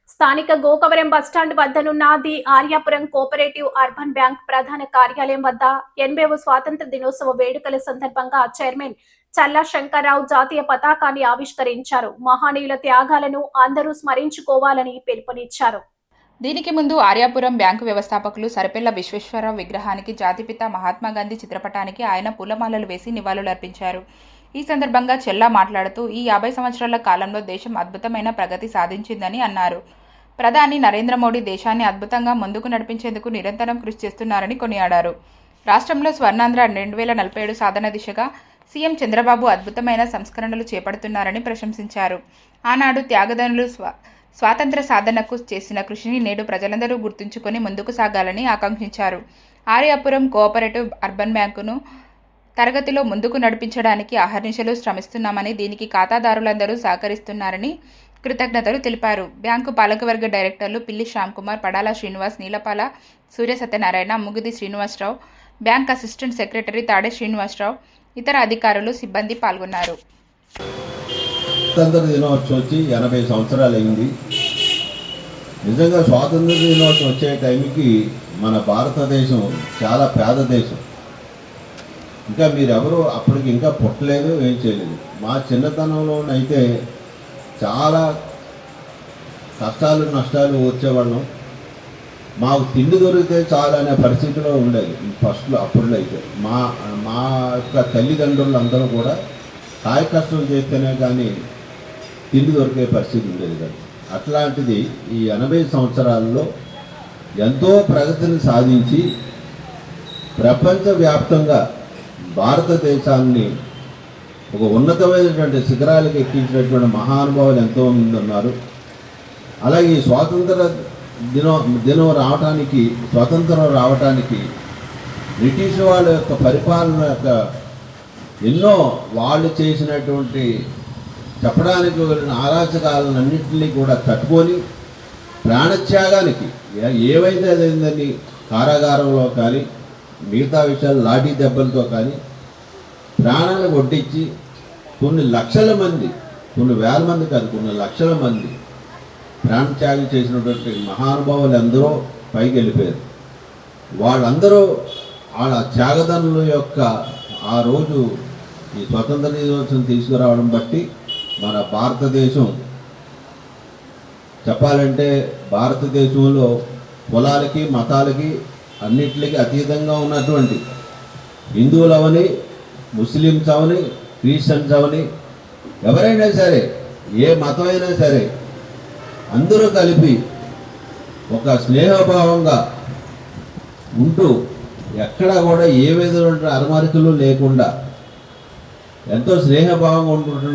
స్థానిక గోకవరం బస్టాండ్ వద్దనున్న the Aryapuram cooperative urban bank ప్రధాన కార్యాలయం వద్ద 80వ స్వాతంత్ర దినోత్సవ వేడుకల సందర్భంగా చైర్మన్ చల్లా శంకర్రావు జాతీయ పతాకాన్ని ఆవిష్కరించారు. మహనీయుల త్యాగాలను అందరూ స్మరించుకోవాలని పిలుపునిచ్చారు. దీనికి ముందు ఆర్యాపురం బ్యాంకు వ్యవస్థాపకులు సరిపెళ్ల విశ్వేశ్వరరావు విగ్రహానికి జాతిపిత మహాత్మాగాంధీ చిత్రపటానికి ఆయన పూలమాలలు వేసి నివాళులర్పించారు. ఈ సందర్భంగా చెల్లా మాట్లాడుతూ ఈ 50 సంవత్సరాల కాలంలో దేశం అద్భుతమైన ప్రగతి సాధించిందని అన్నారు. ప్రధాని నరేంద్ర మోడీ దేశాన్ని అద్భుతంగా ముందుకు నడిపించేందుకు నిరంతరం కృషి చేస్తున్నారని కొనియాడారు. రాష్ట్రంలో స్వర్ణాంధ్ర 2047 సాధన దిశగా సీఎం చంద్రబాబు అద్భుతమైన సంస్కరణలు చేపడుతున్నారని ప్రశంసించారు. ఆనాడు త్యాగదనులు స్వాతంత్ర సాధనకు చేసిన కృషిని నేడు ప్రజలందరూ గుర్తుంచుకొని ముందుకు సాగాలని ఆకాంక్షించారు. ఆర్యాపురం కోఆపరేటివ్ అర్బన్ బ్యాంకును తరగతిలో ముందుకు నడిపించడానికి అహర్నిశలు శ్రమిస్తున్నామని, దీనికి ఖాతాదారులందరూ సహకరిస్తున్నారని కృతజ్ఞతలు తెలిపారు. బ్యాంకు పాలకవర్గ డైరెక్టర్లు Pilli Shyamkumar, Padala Srinivas, Neelapala Surya Satyanarayana, Mugidi Srinivasarao, bank assistant secretary Tade Srinivasarao, ఇతర అధికారులు, సిబ్బంది పాల్గొన్నారు. స్వాతంత్ర దినోత్సవం వచ్చి 80 సంవత్సరాలు అయింది. నిజంగా స్వాతంత్ర దినోత్సవం వచ్చే టైంకి మన భారతదేశం చాలా పేద దేశం. ఇంకా మీరెవరూ అప్పటికి ఇంకా పుట్టలేదు, ఏం చేయలేదు. మా చిన్నతనంలోనైతే చాలా కష్టాలు నష్టాలు వచ్చేవాళ్ళం. మాకు తిండి దొరికితే చాలు అనే పరిస్థితిలో ఉండేది ఫస్ట్లో. అప్పుడులో అయితే మా యొక్క తల్లిదండ్రులు అందరూ కూడా కాయ కష్టం చేస్తేనే కానీ తిండి దొరికే పరిస్థితి ఉండేది కదా. అట్లాంటిది ఈ 80 సంవత్సరాల్లో ఎంతో ప్రగతిని సాధించి ప్రపంచవ్యాప్తంగా భారతదేశాన్ని ఒక ఉన్నతమైనటువంటి శిఖరాలకు ఎక్కించినటువంటి మహానుభావులు ఎంతోమంది ఉన్నారు. అలాగే ఈ స్వాతంత్రం రావటానికి బ్రిటిష్ వాళ్ళ యొక్క పరిపాలన యొక్క ఎన్నో వాళ్ళు చేసినటువంటి చెప్పడానికి వెళ్ళిన అరాచకాలన్నింటినీ కూడా తట్టుకొని ప్రాణత్యాగానికి ఏవైతే అయిందని కారాగారంలో కానీ మిగతా విషయాలు లాఠీ దెబ్బలతో కానీ ప్రాణాలు కొట్టించి కొన్ని లక్షల మంది, కొన్ని వేల మంది కాదు, కొన్ని లక్షల మంది ప్రాణత్యాగం చేసినటువంటి మహానుభావులు అందరూ పైకి వెళ్ళిపోయారు. వాళ్ళందరూ వాళ్ళ త్యాగదనుల యొక్క ఆ రోజు ఈ స్వతంత్ర దినోత్సవం తీసుకురావడం బట్టి మన భారతదేశం చెప్పాలంటే భారతదేశంలో కులాలకి మతాలకి అన్నిటికీ అతీతంగా ఉన్నటువంటి హిందువులు అవని, ముస్లిమ్స్ అవని, క్రిస్టియన్స్ అవని, ఎవరైనా సరే ఏ మతం అయినా సరే అందరూ కలిపి ఒక స్నేహభావంగా ఉంటూ ఎక్కడా కూడా ఏ విధమైన అరమరికలు లేకుండా ఎంతో స్నేహభావంగా ఉంటున్న